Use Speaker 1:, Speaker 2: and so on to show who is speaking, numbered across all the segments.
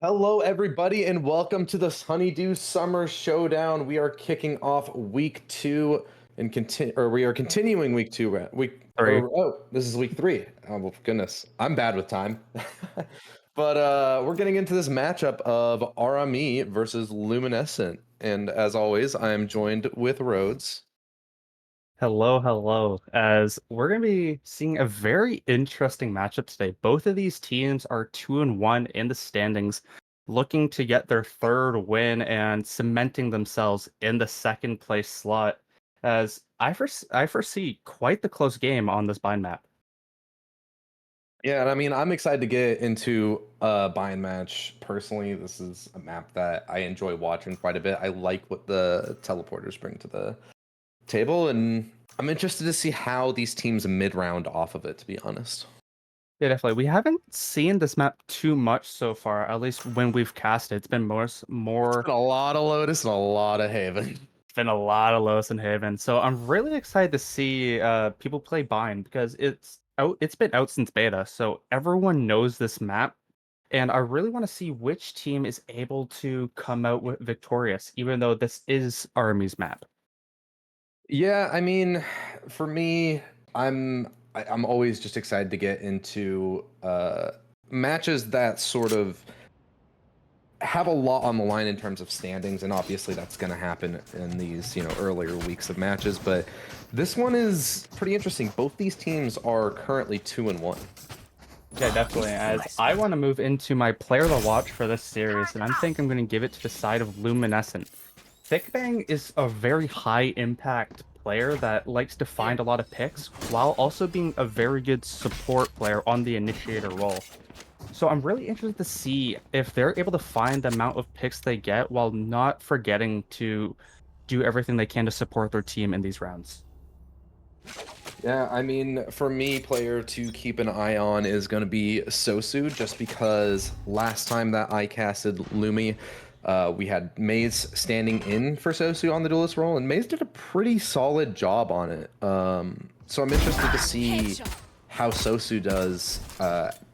Speaker 1: Hello, everybody, and welcome to this Honeydew Summer Showdown. We are kicking off week two and we are continuing week two.
Speaker 2: Three.
Speaker 1: This is week three. Oh well, goodness, I'm bad with time. But we're getting into this matchup of RME versus Luminescent, and as always, I am joined with Rhodes.
Speaker 2: Hello, hello. As we're going to be seeing a very interesting matchup today. Both of these teams are 2-1 in the standings, looking to get their third win and cementing themselves in the second place slot. As I foresee quite the close game on this bind map.
Speaker 1: Yeah, and I mean, I'm excited to get into a bind match. Personally, this is a map that I enjoy watching quite a bit. I like what the teleporters bring to the table, and I'm interested to see how these teams mid-round off of it, to be honest.
Speaker 2: Yeah, definitely. We haven't seen this map too much so far, at least when we've cast it. It's been
Speaker 1: It's
Speaker 2: more
Speaker 1: been a lot of Lotus and a lot of Haven.
Speaker 2: been a lot of Lois and Haven. So I'm really excited to see people play Bind because it's been out since beta, so everyone knows this map. And I really want to see which team is able to come out with victorious, even though this is Army's map.
Speaker 1: Yeah, I mean, for me, I'm always just excited to get into matches that sort of have a lot on the line in terms of standings, and obviously that's going to happen in these earlier weeks of matches. But this one is pretty interesting. Both these teams are currently 2-1.
Speaker 2: Yeah, definitely. As I want to move into my player to watch for this series, and I think I'm going to give it to the side of Luminescent. Thickbang is a very high impact player that likes to find a lot of picks while also being a very good support player on the initiator role. So I'm really interested to see if they're able to find the amount of picks they get while not forgetting to do everything they can to support their team in these rounds.
Speaker 1: Yeah, I mean, for me, player to keep an eye on is going to be Sosu, just because last time that I casted Lumi, we had Maze standing in for Sosu on the duelist role, and Maze did a pretty solid job on it. So I'm interested to see how Sosu does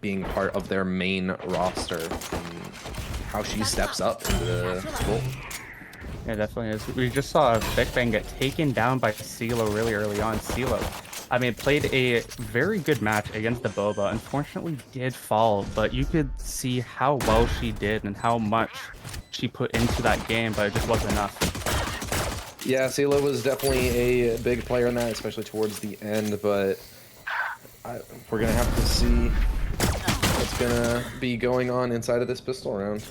Speaker 1: being part of their main roster and how she steps up into the role.
Speaker 2: Yeah, definitely is. We just saw Big Bang get taken down by CeeLo really early on. CeeLo, I mean, played a very good match against the Boba. Unfortunately, did fall, but you could see how well she did and how much she put into that game, but it just wasn't enough.
Speaker 1: Yeah, CeeLo was definitely a big player in that, especially towards the end, but we're going to have to see what's going to be going on inside of this pistol round.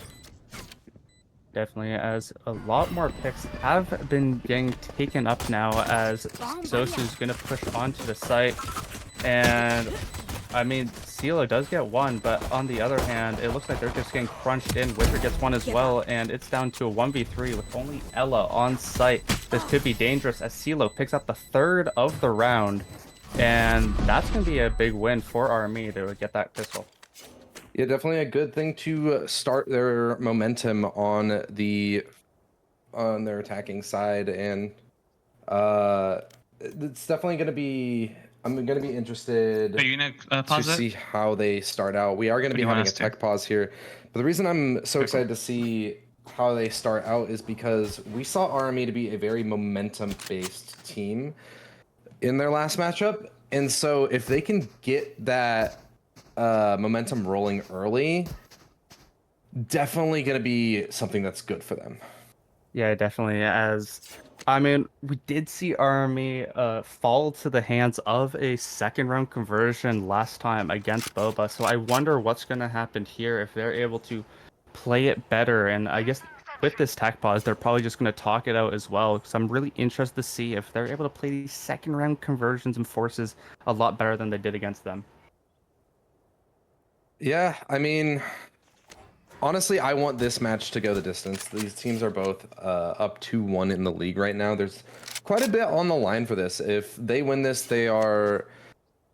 Speaker 2: Definitely, as a lot more picks have been getting taken up now as Sosu's going to push onto the site. And, I mean, CeeLo does get one, but on the other hand, it looks like they're just getting crunched in. Wither gets one as well, and it's down to a 1v3 with only Ella on site. This could be dangerous as CeeLo picks up the third of the round, and that's going to be a big win for RME to get that pistol.
Speaker 1: Yeah, definitely a good thing to start their momentum on their attacking side, and it's definitely going to be. I'm going to be interested
Speaker 3: Are you gonna
Speaker 1: to
Speaker 3: pause it?
Speaker 1: see how they start out. We are going to
Speaker 3: What do
Speaker 1: be
Speaker 3: you want
Speaker 1: having a
Speaker 3: us to?
Speaker 1: tech pause here, but the reason I'm so
Speaker 3: Okay,
Speaker 1: excited to see how they start out is because we saw RME to be a very momentum-based team in their last matchup, and so if they can get that momentum rolling early, definitely going to be something that's good for them.
Speaker 2: Yeah, definitely. As I mean, we did see Army fall to the hands of a second round conversion last time against Boba. So I wonder what's going to happen here if they're able to play it better. And I guess with this tech pause, they're probably just going to talk it out as well. Because I'm really interested to see if they're able to play these second round conversions and forces a lot better than they did against them.
Speaker 1: Yeah, I mean, honestly, I want this match to go the distance. These teams are both up 2-1 in the league right now. There's quite a bit on the line for this. If they win this, they are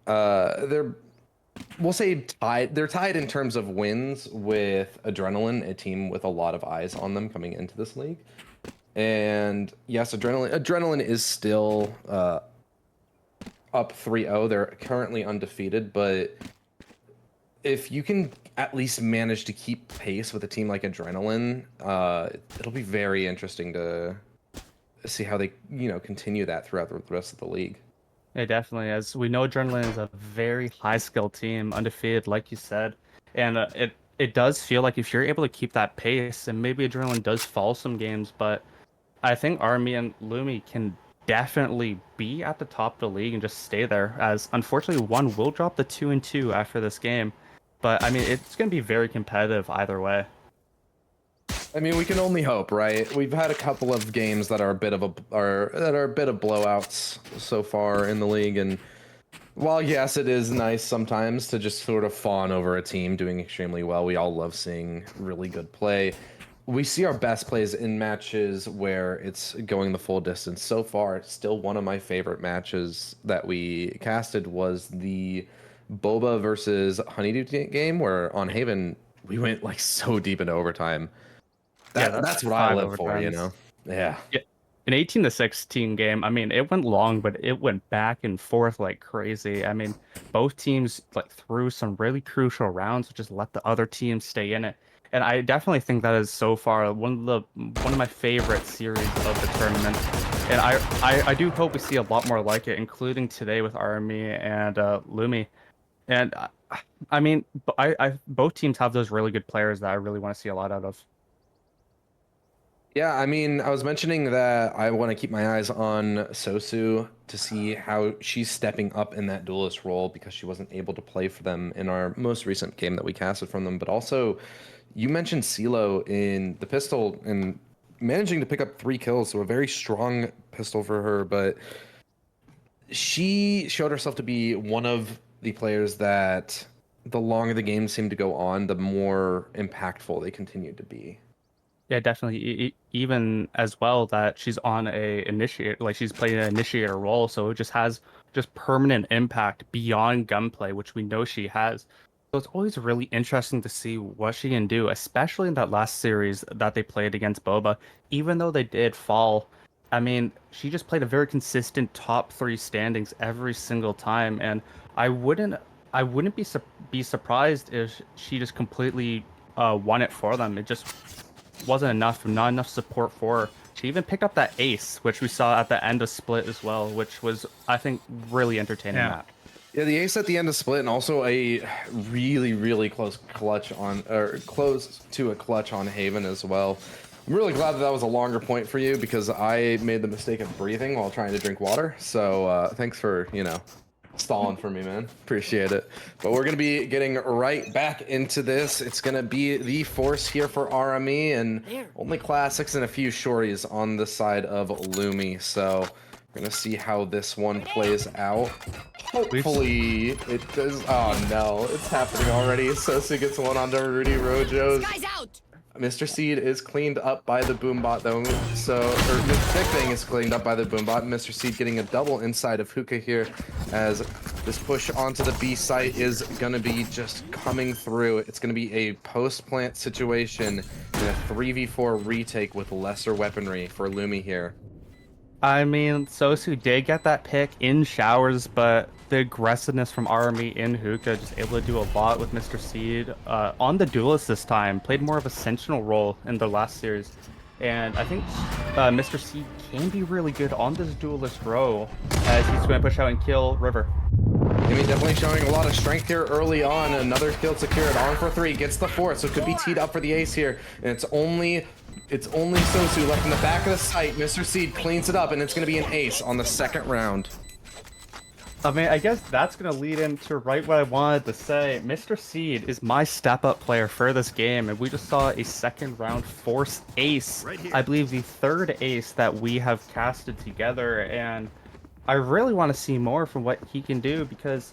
Speaker 1: they're we'll say tied. They're tied in terms of wins with Adrenaline, a team with a lot of eyes on them coming into this league. And yes, Adrenaline is still up 3-0. They're currently undefeated, but if you can at least manage to keep pace with a team like Adrenaline, it'll be very interesting to see how they, continue that throughout the rest of the league.
Speaker 2: Yeah, definitely. As we know, Adrenaline is a very high skill team, undefeated, like you said, and it does feel like if you're able to keep that pace, and maybe Adrenaline does fall some games, but I think RME and Lumi can definitely be at the top of the league and just stay there. As unfortunately, one will drop the 2-2 after this game, but I mean it's going to be very competitive either way.
Speaker 1: I mean, we can only hope, right? We've had a couple of games that are a bit of blowouts so far in the league, and while yes, it is nice sometimes to just sort of fawn over a team doing extremely well. We all love seeing really good play. We see our best plays in matches where it's going the full distance. So far, it's still one of my favorite matches that we casted was the Boba versus Honeydew game, where on Haven we went like so deep into overtime.
Speaker 2: Yeah,
Speaker 1: That's
Speaker 2: that's
Speaker 1: what I
Speaker 2: five
Speaker 1: live for, you know?
Speaker 2: overtimes.
Speaker 1: Yeah.
Speaker 2: Yeah, an 18-16 game. I mean, it went long, but it went back and forth like crazy. I mean, both teams like threw some really crucial rounds, which just let the other team stay in it. And I definitely think that is so far one of my favorite series of the tournament. And I do hope we see a lot more like it, including today with RME and Lumi. And I mean, I both teams have those really good players that I really want to see a lot out of.
Speaker 1: Yeah, I mean, I was mentioning that I want to keep my eyes on Sosu to see how she's stepping up in that duelist role because she wasn't able to play for them in our most recent game that we casted from them. But also, you mentioned CeeLo in the pistol and managing to pick up 3 kills, so a very strong pistol for her. But she showed herself to be one of the players that the longer the game seemed to go on, the more impactful they continued to be.
Speaker 2: Yeah, definitely. Even as well that she's on a initiator, like she's playing an initiator role, so it just has just permanent impact beyond gunplay, which we know she has. So it's always really interesting to see what she can do, especially in that last series that they played against Boba. Even though they did fall, I mean, she just played a very consistent top three standings every single time, and I wouldn't, I wouldn't be surprised if she just completely won it for them. It just wasn't enough, not enough support for her. She even picked up that ace, which we saw at the end of Split as well, which was, I think, really entertaining map.
Speaker 1: Yeah, the ace at the end of Split, and also a really close clutch on, or close to a clutch on Haven as well. I'm really glad that that was a longer point for you because I made the mistake of breathing while trying to drink water. So thanks for, stalling for me, man. Appreciate it. But we're going to be getting right back into this. It's going to be the force here for RME and only classics and a few shorties on the side of Lumi. So we're going to see how this one plays out. Hopefully it does. Oh no, it's happening already. Sosu gets one onto Rudyrojos. Mr. Seed is cleaned up by the Boombot though, so, or Big Thing is cleaned up by the Boombot. Mr. Seed getting a double inside of Hookah here as this push onto the B site is gonna be just coming through. It's gonna be a post-plant situation and a 3v4 retake with lesser weaponry for Lumi here.
Speaker 2: I mean, Sosu did get that pick in showers, but the aggressiveness from RME in Hookah, just able to do a lot with Mr. Seed. On the Duelist this time, played more of a sentinel role in the last series. And I think Mr. Seed can be really good on this Duelist role, as he's going to push out and kill River.
Speaker 1: Jimmy definitely showing a lot of strength here early on. Another kill secured, on for 3, gets the 4th, so it could be teed up for the ace here. And it's only Sosu left in the back of the site. Mr. Seed cleans it up, and it's going to be an ace on the second round.
Speaker 2: I mean, I guess that's going to lead into right what I wanted to say. Mr. Seed is my step-up player for this game, and we just saw a second round force ace. I believe the third ace that we have casted together, and I really want to see more from what he can do because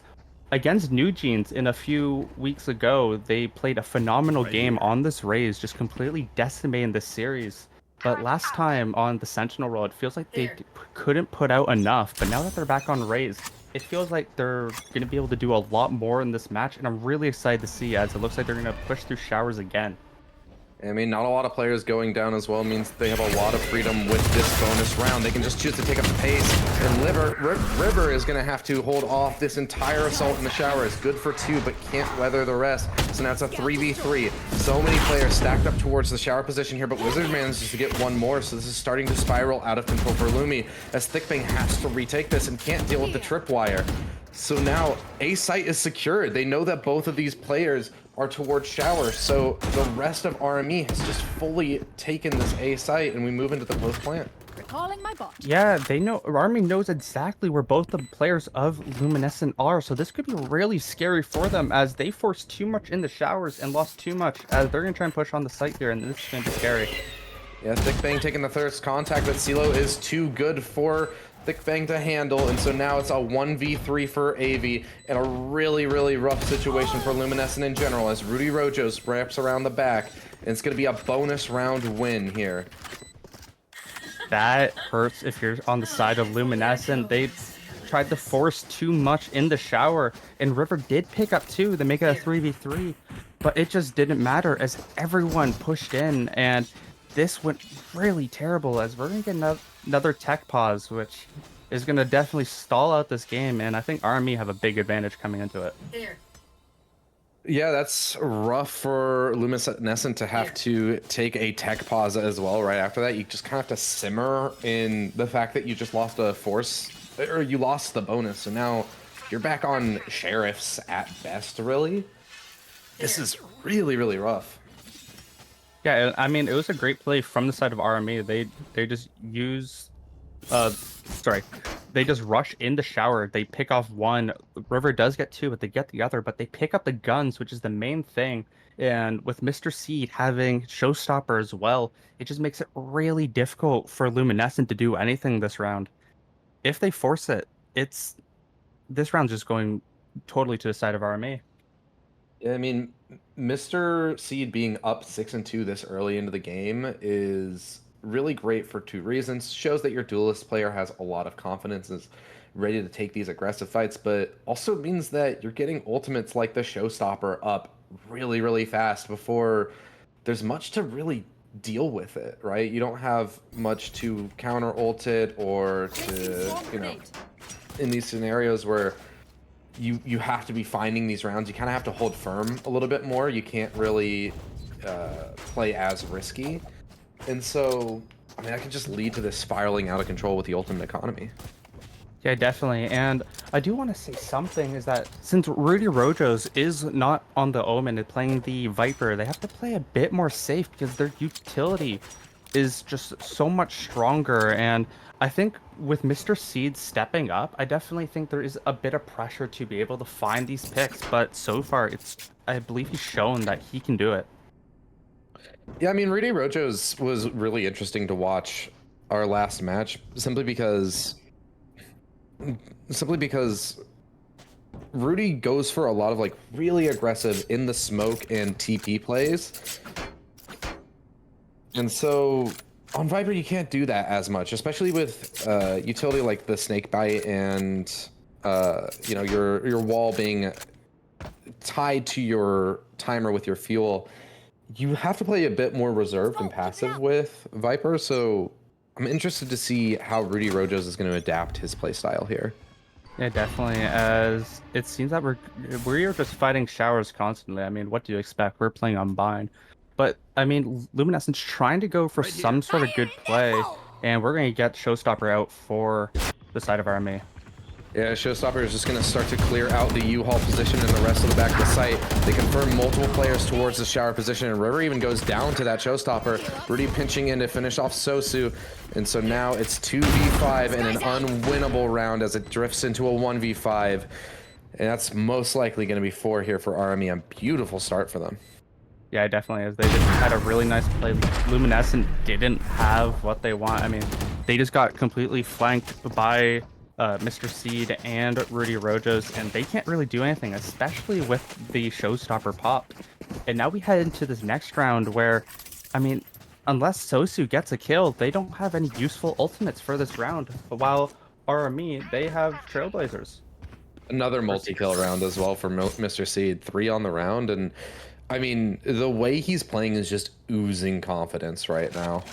Speaker 2: against New Jeans in a few weeks ago, they played a phenomenal game on this Raze, just completely decimating this series. But last time on the Sentinel role, it feels like they couldn't put out enough. But now that they're back on Raze, it feels like they're going to be able to do a lot more in this match. And I'm really excited to see as it looks like they're going to push through showers again.
Speaker 1: I mean, not a lot of players going down as well means they have a lot of freedom with this bonus round. They can just choose to take up the pace, and River is going to have to hold off this entire assault in the shower. Is good for 2, but can't weather the rest. So now it's a 3v3. So many players stacked up towards the shower position here, but Wizard manages to get one more, so this is starting to spiral out of control for Lumi, as Thickbang has to retake this and can't deal with the tripwire. So now A site is secured. They know that both of these players are towards shower, so the rest of RME has just fully taken this A site, and we move into the post plant.
Speaker 3: Recalling my bot.
Speaker 2: Yeah, they know. Army knows exactly where both the players of Luminescent are, so this could be really scary for them as they forced too much in the showers and lost too much. As they're gonna try and push on the site here, and this is gonna be scary.
Speaker 1: Yeah, Thickbang taking the first contact, but CeeLo is too good for Thickbang to handle, and so now it's a 1v3 for AV, and a really, really rough situation for Luminescent in general as Rudyrojos wraps around the back, and it's going to be a bonus round win here.
Speaker 2: That hurts if you're on the side of Luminescent. They tried to force too much in the shower, and River did pick up 2 to make it a 3v3, but it just didn't matter as everyone pushed in, and this went really terrible as we're going to get another tech pause, which is going to definitely stall out this game, and I think RME have a big advantage coming into it.
Speaker 3: There.
Speaker 1: Yeah, that's rough for Luminescent to have to take a tech pause as well right after that. You just kind of have to simmer in the fact that you just lost a force, or you lost the bonus, so now you're back on sheriffs at best, really. This is really, really rough.
Speaker 2: Yeah, I mean, it was a great play from the side of RME. They just use, they just rush in the shower. They pick off 1. River does get 2, but they get the other. But they pick up the guns, which is the main thing. And with Mr. Seed having Showstopper as well, it just makes it really difficult for Luminescent to do anything this round. If they force it, this round's just going totally to the side of RME.
Speaker 1: I mean, Mr. Seed being up 6-2 this early into the game is really great for 2 reasons. Shows that your duelist player has a lot of confidence, is ready to take these aggressive fights, but also means that you're getting ultimates like the Showstopper up really, really fast before there's much to really deal with it, right? You don't have much to counter ult it or to, in these scenarios where you have to be finding these rounds, you kind of have to hold firm a little bit more. You can't really play as risky. And so, I mean, that can just lead to this spiraling out of control with the ultimate economy.
Speaker 2: Yeah, definitely. And I do want to say something is that since Rudyrojos is not on the Omen and playing the Viper, they have to play a bit more safe because their utility is just so much stronger. And I think with Mr. Seed stepping up, I definitely think there is a bit of pressure to be able to find these picks. But so far, I believe he's shown that he can do it.
Speaker 1: Yeah, I mean, Rudyrojos was really interesting to watch our last match simply because Rudy goes for a lot of like really aggressive in the smoke and TP plays. And so on Viper, you can't do that as much, especially with utility like the snake bite and your wall being tied to your timer with your fuel. You have to play a bit more reserved and passive with Viper, so I'm interested to see how Rudyrojos is going to adapt his playstyle here.
Speaker 2: Yeah, definitely, as it seems that we're just fighting showers constantly. I mean, what do you expect? We're playing on bind. But, I mean, Luminescent's trying to go for some sort of good play, and we're going to get Showstopper out for the side of RME.
Speaker 1: Yeah, Showstopper is just going to start to clear out the U-Haul position and the rest of the back of the site. They confirm multiple players towards the shower position, and River even goes down to that Showstopper. Rudy pinching in to finish off Sosu, and so now it's 2v5 and an unwinnable round as it drifts into a 1v5. And that's most likely going to be 4 here for RME. A beautiful start for them.
Speaker 2: Yeah, definitely is. They just had a really nice play. Luminescent didn't have what they want. I mean, they just got completely flanked by Mr. Seed and Rudyrojos, and they can't really do anything, especially with the Showstopper pop. And now we head into this next round where, I mean, unless Sosu gets a kill, they don't have any useful ultimates for this round, while RME, they have Trailblazers.
Speaker 1: Another multi-kill round as well for Mr. Seed. 3 on the round, and I mean, the way he's playing is just oozing confidence right now.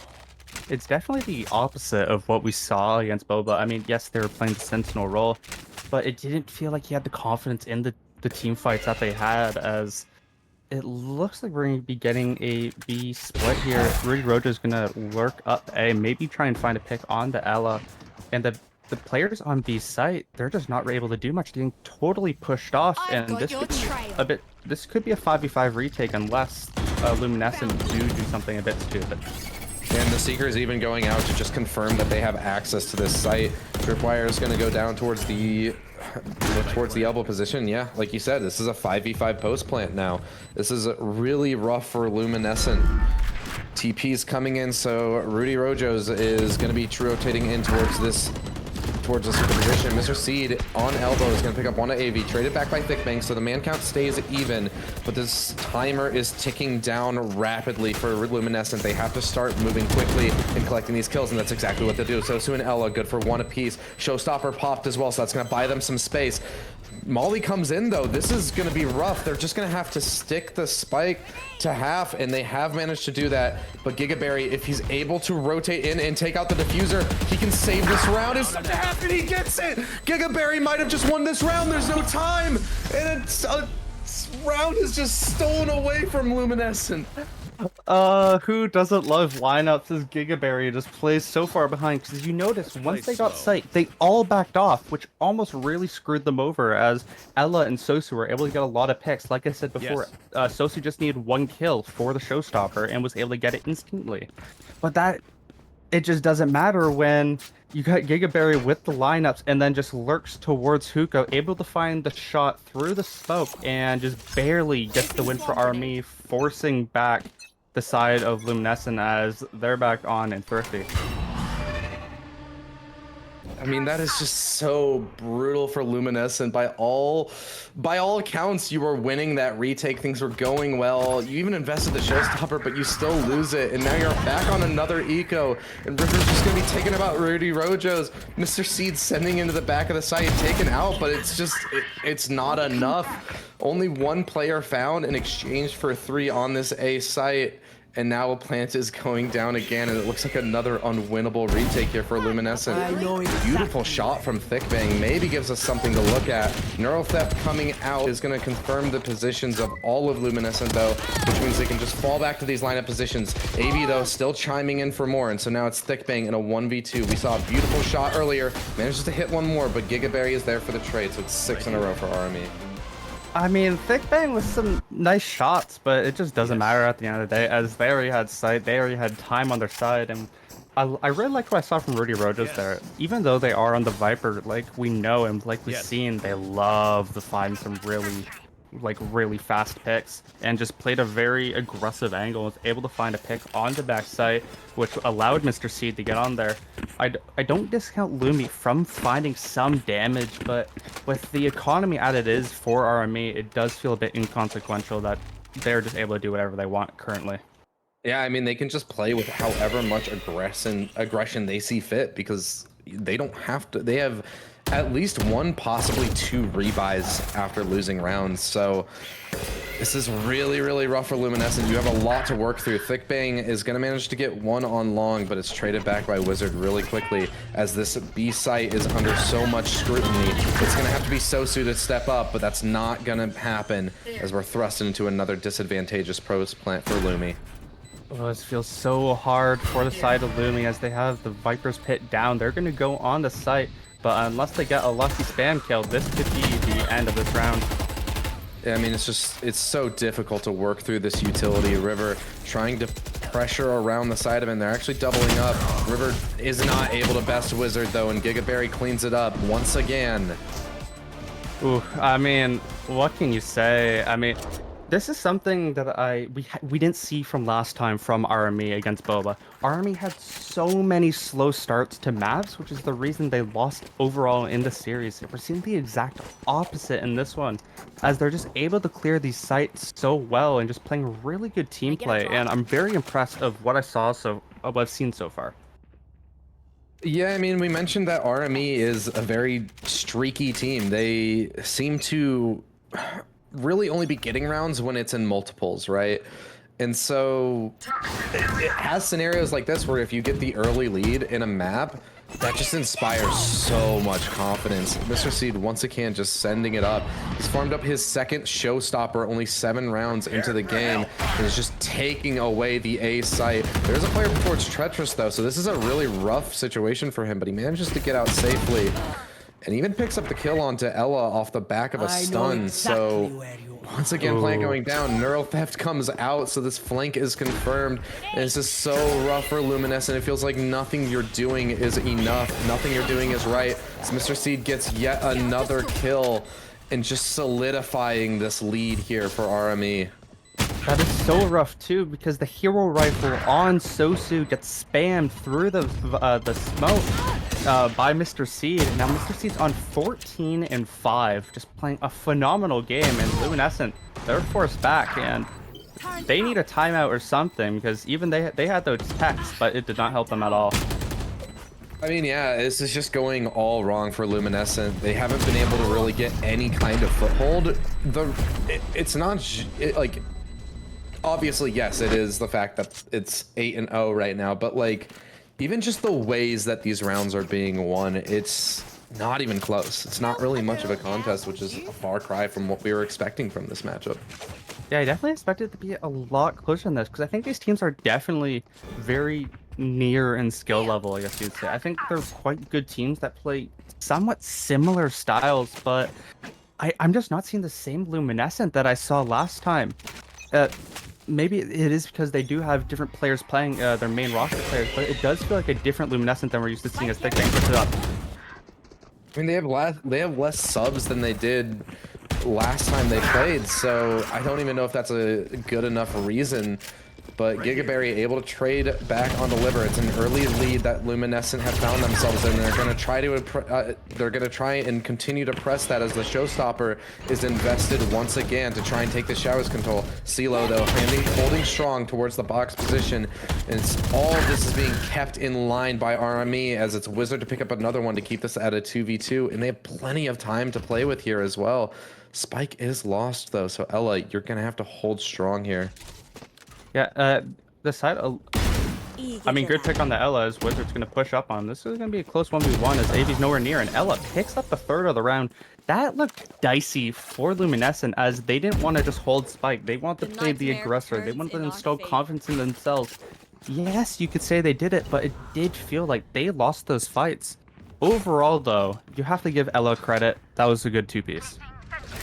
Speaker 2: It's definitely the opposite of what we saw against Boba. I mean, yes, they were playing the Sentinel role, but it didn't feel like he had the confidence in the team fights that they had, as it looks like we're going to be getting a B split here. Rudyrojos is going to lurk up A, maybe try and find a pick on the Ella. And the players on B site, they're just not able to do much, getting totally pushed off. And this could be this could be a 5v5 retake unless Luminescent do something a bit stupid.
Speaker 1: And the Seeker is even going out to just confirm that they have access to this site. Tripwire is going to go down towards the elbow position. Yeah, like you said, this is a 5v5 post plant now. This is really rough for Luminescent. TP's coming in, so Rudyrojos is going to be rotating in towards this position. Mr. Seed on elbow is going to pick up one at AV, traded back by Thickbang, so the man count stays even, but this timer is ticking down rapidly for Luminescent. They have to start moving quickly and collecting these kills, and that's exactly what they do. So Su and Ella, good for one apiece. Showstopper popped as well, so that's going to buy them some space. Molly comes in though. This is going to be rough. They're just going to have to stick the spike to half, and they have managed to do that. But Gigaberry, if he's able to rotate in and take out the diffuser, he can save this round. It's to half, and he gets it. Gigaberry might have just won this round. There's no time, and it's round is just stolen away from Luminescent.
Speaker 2: Who doesn't love lineups as Gigaberry just plays so far behind? Because you notice once they got sight, they all backed off, which almost really screwed them over, as Ella and Sosu were able to get a lot of picks. Like I said before, Sosu just needed one kill for the showstopper and was able to get it instantly. But it just doesn't matter when you got Gigaberry with the lineups and then just lurks towards Hookah, able to find the shot through the smoke and just barely gets the win for RME, forcing back the side of Luminescent as they're back on and thrifty.
Speaker 1: I mean, that is just so brutal for Luminescent. By all accounts, you were winning that retake. Things were going well. You even invested the showstopper, but you still lose it. And now you're back on another eco. And River's just going to be taken about Rudyrojos. Mr. Seed sending into the back of the site, taken out, but it's just, it's not enough. Only one player found in exchange for 3 on this A site. And now a plant is going down again, and it looks like another unwinnable retake here for Luminescent. Beautiful shot from Thickbang, maybe gives us something to look at. Neural Theft coming out is going to confirm the positions of all of Luminescent, though, which means they can just fall back to these lineup positions. AV, though, still chiming in for more, and so now it's Thickbang in a 1v2. We saw a beautiful shot earlier, manages to hit one more, but Gigaberry is there for the trade, so it's 6 in a row for RME.
Speaker 2: I mean, Thickbang with some nice shots, but it just doesn't matter at the end of the day, as they already had sight, they already had time on their side, and I really like what I saw from Rudyrojos there. Even though they are on the Viper, like we know and like we've seen, they love to find some really fast picks, and just played a very aggressive angle, was able to find a pick on the back site, which allowed Mr. Seed to get on there. I don't discount Lumi from finding some damage, but with the economy as it is for RME, it does feel a bit inconsequential that they're just able to do whatever they want currently.
Speaker 1: Yeah, I mean, they can just play with however much aggression they see fit, because they don't have to. They have at least 1, possibly 2 rebuys after losing rounds. So this is really, really rough for Luminescent. You have a lot to work through. Thickbang is going to manage to get 1 on long, but it's traded back by Wizard really quickly, as this B site is under so much scrutiny. It's going to have to be Sosu to step up, but that's not going to happen, as we're thrust into another disadvantageous pros plant for Lumi.
Speaker 2: Oh, this feels so hard for the side of Lumi, as they have the Viper's Pit down. They're going to go on the site, but unless they get a lucky spam kill, this could be the end of this round.
Speaker 1: Yeah, I mean, it's so difficult to work through this utility. River trying to pressure around the side of him. They're actually doubling up. River is not able to best Wizard, though, and Gigaberry cleans it up once again.
Speaker 2: Ooh, I mean, what can you say? I mean, this is something that we didn't see from last time from RME against Boba. RME had so many slow starts to maps, which is the reason they lost overall in the series. We're seeing the exact opposite in this one, as they're just able to clear these sites so well and just playing really good team play. And I'm very impressed of what I've seen so far.
Speaker 1: Yeah, I mean, we mentioned that RME is a very streaky team. They seem to really only be getting rounds when it's in multiples, right? And so it has scenarios like this where if you get the early lead in a map, that just inspires so much confidence. Mr. Seed once again just sending it up. He's farmed up his second showstopper only 7 rounds into the game and is just taking away the A site. There's a player before it's treacherous though, so this is a really rough situation for him, but he manages to get out safely and even picks up the kill onto Ella off the back of a stun. So once again, plant going down. Neural Theft comes out, so this flank is confirmed. And this is so rough for Luminescent. It feels like nothing you're doing is enough. Nothing you're doing is right. So Mr. Seed gets yet another kill and just solidifying this lead here for RME.
Speaker 2: That is so rough too, because the hero rifle on Sosu gets spammed through the smoke by Mr. Seed. Now Mr. Seed's on 14 and 5, just playing a phenomenal game, and Luminescent, they're forced back, and they need a timeout or something, because even they had those techs, but it did not help them at all.
Speaker 1: I mean, yeah, this is just going all wrong for Luminescent. They haven't been able to really get any kind of foothold. It's not like, obviously, yes, it is the fact that it's 8-0 right now, but like, even just the ways that these rounds are being won, it's not even close. It's not really much of a contest, which is a far cry from what we were expecting from this matchup.
Speaker 2: Yeah, I definitely expected it to be a lot closer than this, because I think these teams are definitely very near in skill level, I guess you'd say. I think they're quite good teams that play somewhat similar styles, but I'm just not seeing the same Luminescent that I saw last time. Maybe it is because they do have different players playing their main roster players, but it does feel like a different Luminescent than we're used to seeing as they can push it up.
Speaker 1: I mean, they have less subs than they did last time they played, so I don't even know if that's a good enough reason. But Gigaberry able to trade back on the liver. It's an early lead that Luminescent have found themselves in. They're going to try and continue to press that as the showstopper is invested once again to try and take the showers control. CeeLo though holding strong towards the box position, and all of this is being kept in line by RME as it's Wizard to pick up another one to keep this at a 2v2, and they have plenty of time to play with here as well. Spike is lost though, so Ella, you're gonna have to hold strong here.
Speaker 2: Yeah, the side. I mean, good pick on the Ella as Wizard's going to push up on him. This is going to be a close 1v1 as AV's nowhere near, and Ella picks up the third of the round. That looked dicey for Luminescent as they didn't want to just hold Spike. They want to play the aggressor. They want to instill confidence in themselves. Yes, you could say they did it, but it did feel like they lost those fights. Overall, though, you have to give Ella credit. That was a good two-piece.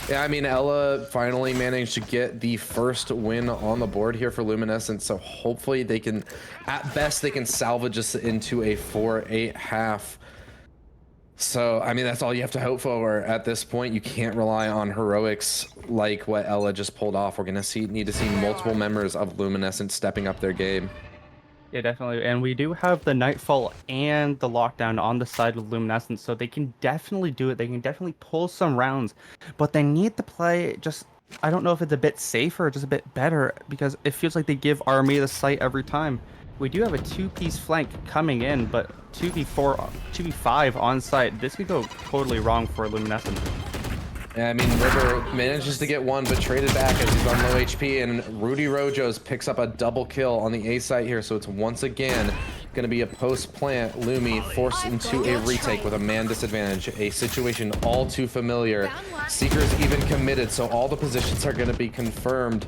Speaker 1: Yeah, I mean, Ella finally managed to get the first win on the board here for Luminescent, so hopefully they can, at best, they can salvage us into a 4-8 half. So, I mean, that's all you have to hope for at this point. You can't rely on heroics like what Ella just pulled off. We're going to need to see multiple members of Luminescent stepping up their game.
Speaker 2: Yeah, definitely. And we do have the Nightfall and the Lockdown on the side of Luminescent, so they can definitely do it. They can definitely pull some rounds, but they need to play just, I don't know if it's a bit safer or just a bit better, because it feels like they give RME the site every time. We do have a two-piece flank coming in, but 2v4, 2v5 on site. This could go totally wrong for Luminescent.
Speaker 1: Yeah, I mean, River manages to get one, but traded back as he's on low HP, and Rudyrojos picks up a double kill on the A site here, so it's once again going to be a post-plant. Lumi forced into a retake with a man disadvantage, a situation all too familiar. Seeker's even committed, so all the positions are going to be confirmed.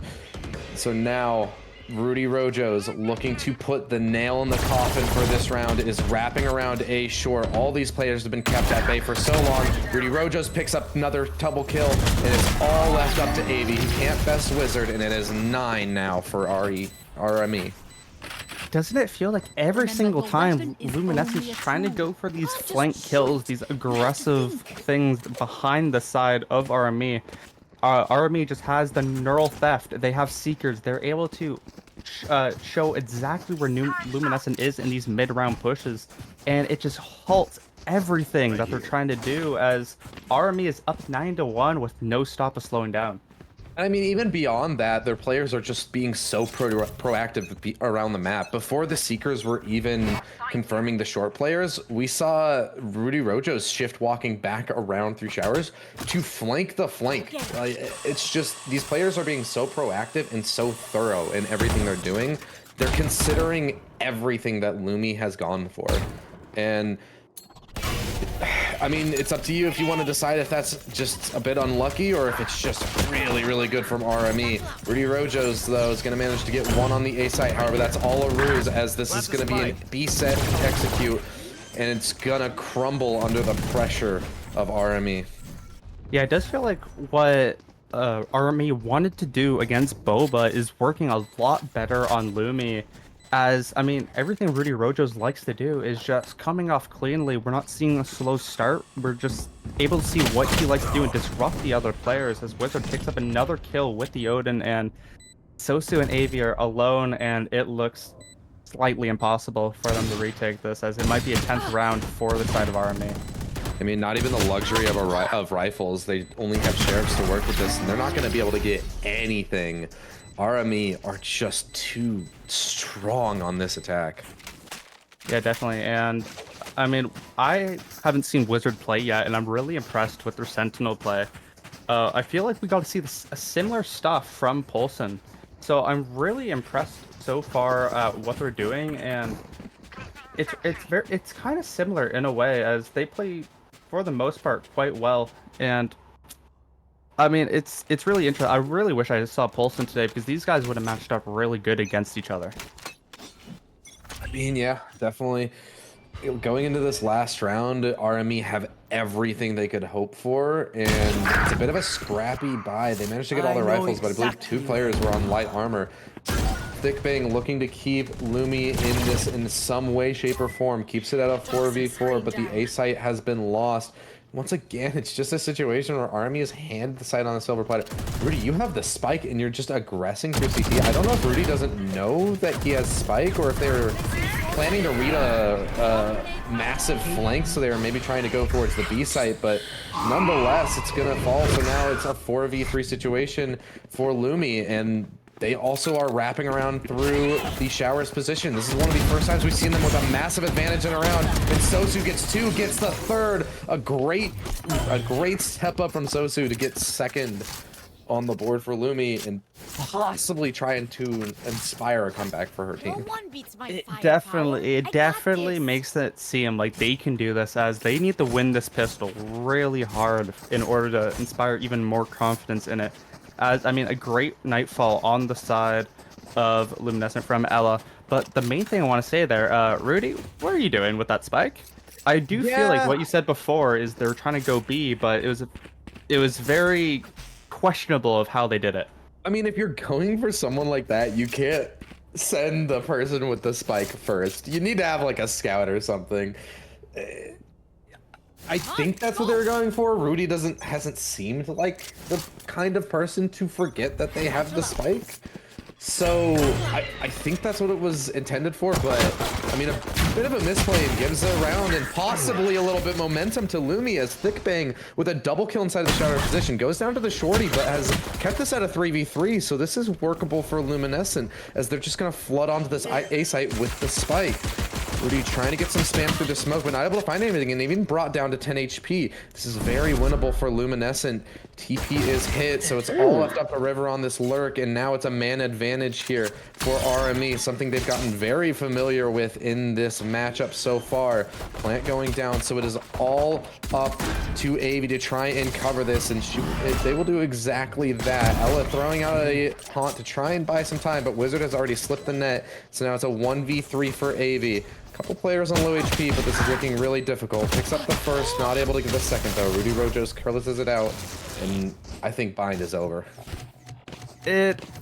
Speaker 1: So now Rudyrojos looking to put the nail in the coffin for this round is wrapping around A shore. All these players have been kept at bay for so long. Rudyrojos picks up another double kill, and it's all left up to AV. He can't best Wizard, and it is 9 now for RME.
Speaker 2: Doesn't it feel like every single time Luminescent's trying to go for these flank kills, these aggressive things behind the side of RME? RME just has the Neural Theft. They have Seekers. They're able to show exactly where Luminescent is in these mid-round pushes, and it just halts everything that they're trying to do as RME is up 9-1 with no stop of slowing down.
Speaker 1: I mean, even beyond that, their players are just being so proactive around the map. Before the Seekers were even confirming the short players, we saw Rudyrojos shift walking back around through showers to flank the flank. It's just, these players are being so proactive and so thorough in everything they're doing. They're considering everything that Lumi has gone for. And I mean, it's up to you if you want to decide if that's just a bit unlucky or if it's just really, really good from RME. Rudyrojos, though, is going to manage to get one on the A site. However, that's all a ruse, as this is going to be an B set execute, and it's going to crumble under the pressure of RME.
Speaker 2: Yeah, it does feel like what RME wanted to do against Boba is working a lot better on Lumi. As, I mean, everything Rudyrojos likes to do is just coming off cleanly. We're not seeing a slow start. We're just able to see what he likes to do and disrupt the other players, as Wizard picks up another kill with the Odin, and Sosu and Avi are alone, and it looks slightly impossible for them to retake this, as it might be a 10th round for the side of RME.
Speaker 1: I mean, not even the luxury of rifles. They only have sheriffs to work with this, and they're not going to be able to get anything. RME are just too strong on this attack.
Speaker 2: Yeah, definitely. And I mean, I haven't seen Wizard play yet, and I'm really impressed with their Sentinel play. I feel like we got to see similar stuff from Poulsen. So I'm really impressed so far at what they're doing, and it's kind of similar in a way, as they play for the most part quite well. And I mean, it's really interesting. I really wish I saw Poulsen today, because these guys would have matched up really good against each other.
Speaker 1: I mean, yeah, definitely. Going into this last round, RME have everything they could hope for, and it's a bit of a scrappy buy. They managed to get all their rifles, but I believe 2 players were on light armor. Thickbang looking to keep Lumi in this in some way, shape, or form. Keeps it at a 4v4, but the A site has been lost. Once again, it's just a situation where RME has handed the site on a silver platter. Rudy, you have the spike and you're just aggressing through CT. I don't know if Rudy doesn't know that he has spike, or if they're planning to read a massive flank, so they were maybe trying to go towards the B site, but nonetheless, it's gonna fall. So now it's a 4v3 situation for Lumi, and they also are wrapping around through the Showers position. This is one of the first times we've seen them with a massive advantage in a round. And Sosu gets 2, gets the 3rd. A great step up from Sosu to get 2nd on the board for Lumi, and possibly trying to inspire a comeback for her team.
Speaker 2: It definitely makes it seem like they can do this, as they need to win this pistol really hard in order to inspire even more confidence in it. As, I mean, a great Nightfall on the side of Luminescent from Ela. But the main thing I want to say there, Rudy, what are you doing with that spike? I do feel like what you said before is they're trying to go B, but it was very questionable of how they did it.
Speaker 1: I mean, if you're going for someone like that, you can't send the person with the spike first. You need to have like a scout or something. I think that's what they were going for. Rudy hasn't seemed like the kind of person to forget that they have the spike. So I think that's what it was intended for, but I mean, a bit of a misplay and gives it a round and possibly a little bit momentum to Lumi, as Thickbang with a double kill inside the shadow position goes down to the shorty, but has kept this at a 3v3. So this is workable for Luminescent, as they're just gonna flood onto this A site with the spike. Rudy trying to get some spam through the smoke, but not able to find anything, and even brought down to 10 HP. This is very winnable for Luminescent. TP is hit, so it's all left up the river on this lurk, and now it's a man advantage here for RME, something they've gotten very familiar with in this matchup so far. Plant going down, so it is all up to Avi to try and cover this and shoot. They will do exactly that. Ela throwing out a taunt to try and buy some time, but Wizard has already slipped the net, so now it's a 1v3 for Avi. Couple players on low HP, but this is looking really difficult. Picks up the first, not able to get the second though. Rudyrojos curlises it out, and I think bind is over.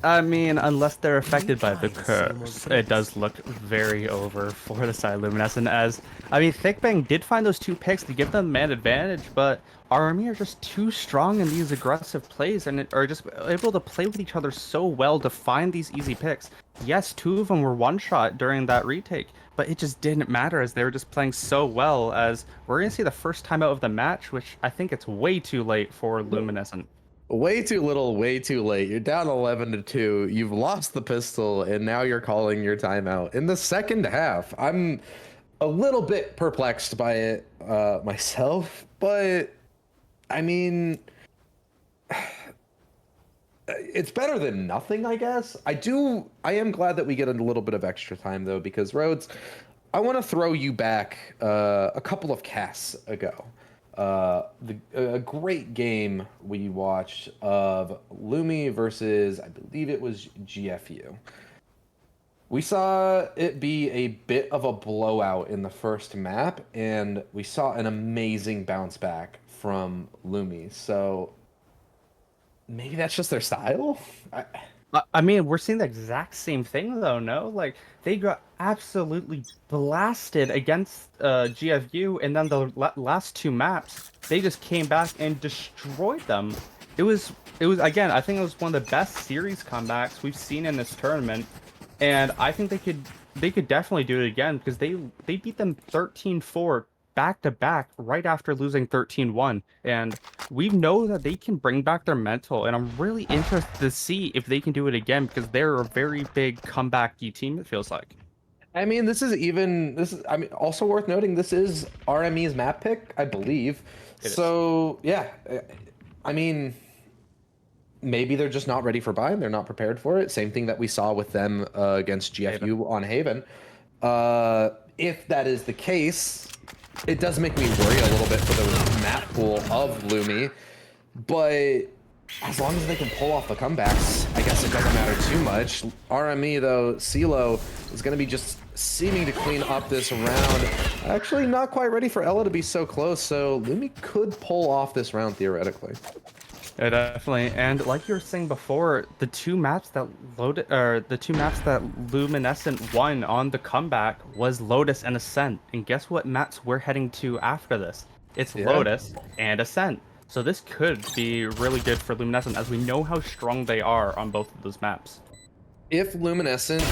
Speaker 2: I mean, unless they're affected by the curse, it does look very over for the side Luminescent, as, I mean, Thickbang did find those 2 picks to give them man advantage, but RME are just too strong in these aggressive plays and are just able to play with each other so well to find these easy picks. Yes, 2 of them were one-shot during that retake, but it just didn't matter, as they were just playing so well, as we're going to see the first time out of the match, which I think it's way too late for Luminescent.
Speaker 1: way too little, way too late. You're down 11-2. You've lost the pistol, and now you're calling your timeout in the second half. I'm a little bit perplexed by it myself, but I mean, it's better than nothing, I guess. I am glad that we get a little bit of extra time though, because Rhodes, I want to throw you back a couple of casts ago. A great game we watched of Lumi versus, I believe it was GFU. We saw it be a bit of a blowout in the first map, and we saw an amazing bounce back from Lumi. So maybe that's just their style.
Speaker 2: I mean, we're seeing the exact same thing though, no? Like they got absolutely blasted against GFU, and then the last two maps, they just came back and destroyed them. It was again, I think it was one of the best series comebacks we've seen in this tournament, and I think they could definitely do it again because they beat them 13-4 back to back right after losing 13-1, and we know that they can bring back their mental, and I'm really interested to see if they can do it again because they're a very big comebacky team, it feels like.
Speaker 1: I mean, I mean, also worth noting, this is RME's map pick, I believe.
Speaker 2: It is.
Speaker 1: So, yeah, I mean, maybe they're just not ready for buy. They're not prepared for it. Same thing that we saw with them against GFU on Haven. If that is the case, it does make me worry a little bit for the map pool of Lumi, but as long as they can pull off the comebacks, I guess it doesn't matter too much. RME, though, CeeLo is going to be just seeming to clean up this round. Actually, not quite ready for Ella to be so close, so Lumi could pull off this round theoretically.
Speaker 2: Yeah, definitely. And like you were saying before, the two maps that Luminescent won on the comeback was Lotus and Ascent. And guess what maps we're heading to after this? It's
Speaker 1: Yeah.
Speaker 2: Lotus and Ascent. So this could be really good for Luminescent, as we know how strong they are on both of those maps.
Speaker 1: If Luminescent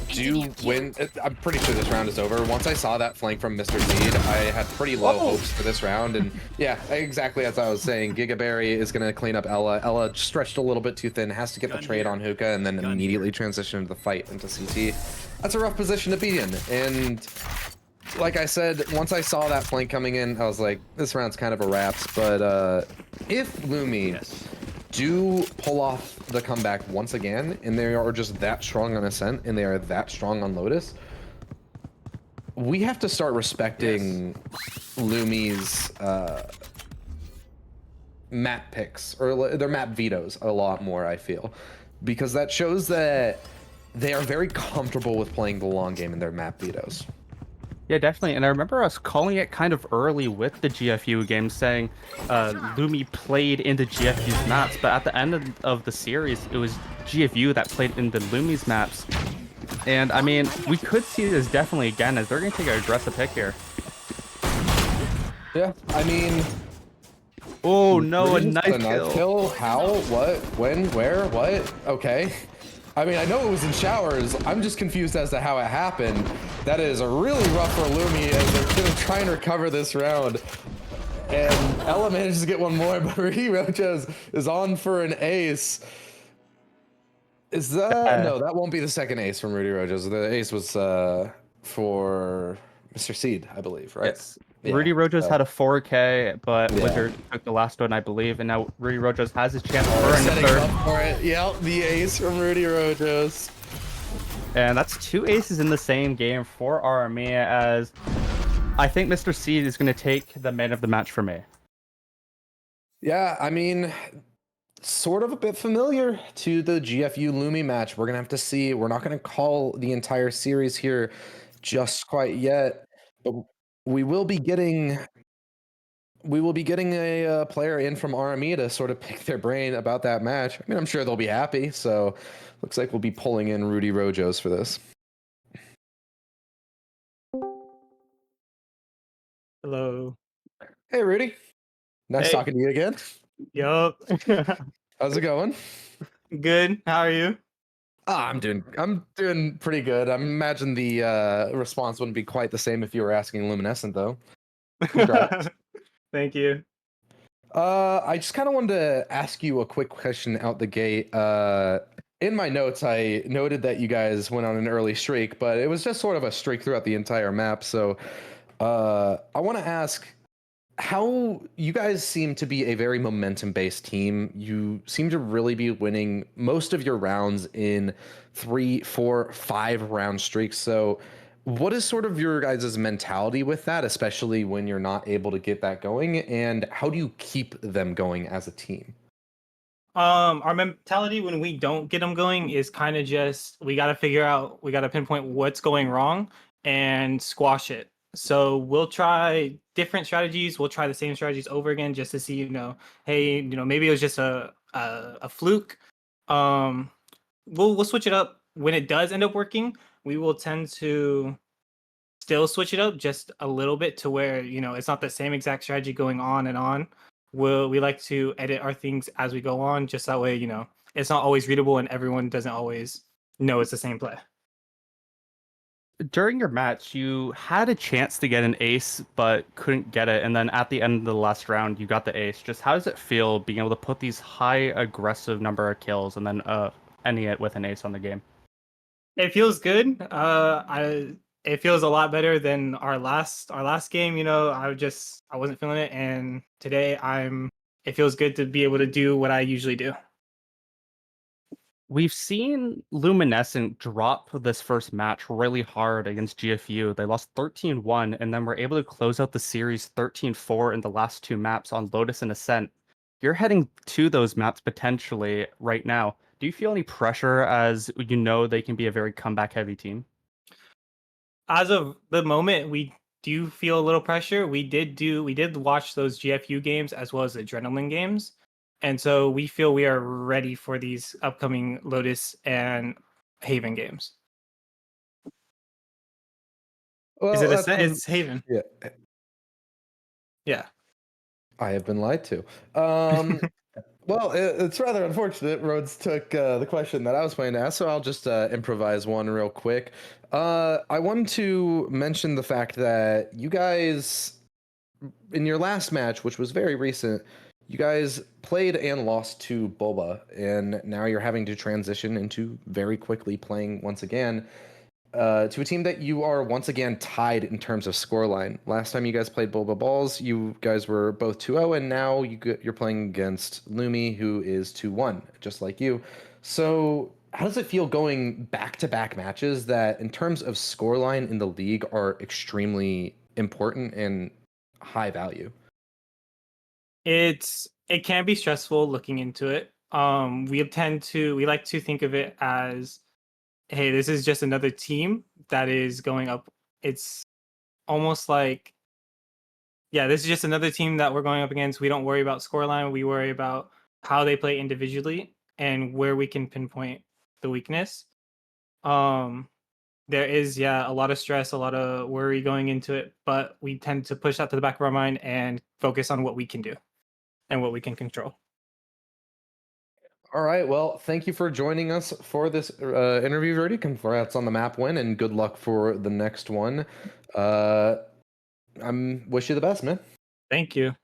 Speaker 1: do win, I'm pretty sure this round is over. Once I saw that flank from Mr. Seed, I had pretty low hopes for this round. And yeah, exactly as I was saying, Gigaberry is going to clean up Ella. Ella stretched a little bit too thin, has to get the trade on Hookah, and then immediately transition into the fight into CT. That's a rough position to be in. And like I said, once I saw that flank coming in, I was like, this round's kind of a wraps. But if Lumi do pull off the comeback once again, and they are just that strong on Ascent, and they are that strong on Lotus, we have to start respecting Lumi's map picks, or their map vetoes, a lot more, I feel. Because that shows that they are very comfortable with playing the long game in their map vetoes.
Speaker 2: Yeah, definitely. And I remember us calling it kind of early with the GFU game, saying Lumi played into GFU's maps, but at the end of the series, it was GFU that played into Lumi's maps. And I mean, we could see this definitely again, as they're going to take an aggressive pick here.
Speaker 1: Yeah, I mean...
Speaker 2: Oh, no, a
Speaker 1: Reasons for
Speaker 2: knife
Speaker 1: the knife kill. How? What? When? Where? What? Okay. I mean, I know it was in showers. I'm just confused as to how it happened. That is really rough for Lumi as they're going to try and recover this round. And Ella manages to get one more, but Rudyrojos is on for an ace. Is that... No, that won't be the second ace from Rudyrojos. The ace was for Mr. Seed, I believe, right?
Speaker 2: Yes. Yeah, Rudyrojos had a 4K, but Wizard took the last one, I believe, and now Rudyrojos has his chance for a third.
Speaker 1: Up for it. Yep, the ace from Rudyrojos.
Speaker 2: And that's two aces in the same game for RME, as I think Mr. Seed is going to take the man of the match for me.
Speaker 1: Yeah, I mean, sort of a bit familiar to the GFU Lumi match. We're going to have to see. We're not going to call the entire series here just quite yet, but we will be getting a player in from RME to sort of pick their brain about that match. I mean, I'm sure they'll be happy. So looks like we'll be pulling in Rudyrojos for this.
Speaker 3: Hello.
Speaker 1: Hey, Rudy. Nice
Speaker 3: Hey.
Speaker 1: talking to you again.
Speaker 3: Yup.
Speaker 1: How's it going?
Speaker 3: Good. How are you?
Speaker 1: I'm doing pretty good. I imagine the response wouldn't be quite the same if you were asking Luminescent, though. Congrats.
Speaker 3: Thank you.
Speaker 1: I just kind of wanted to ask you a quick question out the gate. In my notes, I noted that you guys went on an early streak, but it was just sort of a streak throughout the entire map. So, I want to ask how you guys seem to be a very momentum-based team. You seem to really be winning most of your rounds in 3, 4, 5 round streaks. So, what is sort of your guys' mentality with that, especially when you're not able to get that going? And how do you keep them going as a team?
Speaker 3: Our mentality when we don't get them going is kind of just we got to figure out, we got to pinpoint what's going wrong and squash it. So we'll try different strategies. We'll try the same strategies over again just to see, hey, maybe it was just a fluke. Um, we'll switch it up when it does end up working. We will tend to still switch it up just a little bit to where it's not the same exact strategy going on and on. We like to edit our things as we go on, just that way it's not always readable and everyone doesn't always know it's the same play.
Speaker 2: During your match, you had a chance to get an ace, but couldn't get it. And then at the end of the last round, you got the ace. Just how does it feel being able to put these high aggressive number of kills and then ending it with an ace on the game?
Speaker 3: It feels good. It feels a lot better than our last game. I wasn't feeling it, and today it feels good to be able to do what I usually do.
Speaker 2: We've seen Luminescent drop this first match really hard against GFU. They lost 13-1 and then were able to close out the series 13-4 in the last two maps on Lotus and Ascent. You're heading to those maps potentially right now. Do you feel any pressure as you know they can be a very comeback heavy team?
Speaker 3: As of the moment, we do feel a little pressure. We did watch those GFU games as well as adrenaline games, and so we feel we are ready for these upcoming Lotus and Haven games. Is
Speaker 1: Well,
Speaker 3: it a
Speaker 1: that's
Speaker 3: set? It's Haven.
Speaker 1: yeah.
Speaker 3: Yeah.
Speaker 1: I have been lied to. Well, it's rather unfortunate. Rhodes took the question that I was planning to ask, so I'll just improvise one real quick. I wanted to mention the fact that you guys, in your last match, which was very recent, you guys played and lost to Boba, and now you're having to transition into very quickly playing once again to a team that you are once again tied in terms of scoreline. Last time you guys played Boba Balls, you guys were both 2-0, and now you're playing against Lumi, who is 2-1, just like you. So, how does it feel going back-to-back matches that, in terms of scoreline in the league, are extremely important and high value?
Speaker 3: It can be stressful looking into it. We like to think of it as, hey, this is just another team that is going up. It's almost like, yeah, this is just another team that we're going up against. We don't worry about scoreline. We worry about how they play individually and where we can pinpoint the weakness. Um, there is, yeah, a lot of stress, a lot of worry going into it, but we tend to push that to the back of our mind and focus on what we can do and what we can control.
Speaker 1: All right. Well, thank you for joining us for this interview, Rudy. Congrats on the map win, and good luck for the next one. Uh, wish you the best, man.
Speaker 3: Thank you.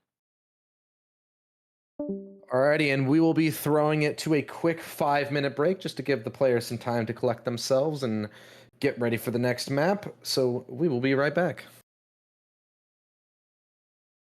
Speaker 1: Alrighty, and we will be throwing it to a quick 5-minute break just to give the players some time to collect themselves and get ready for the next map. So we will be right back.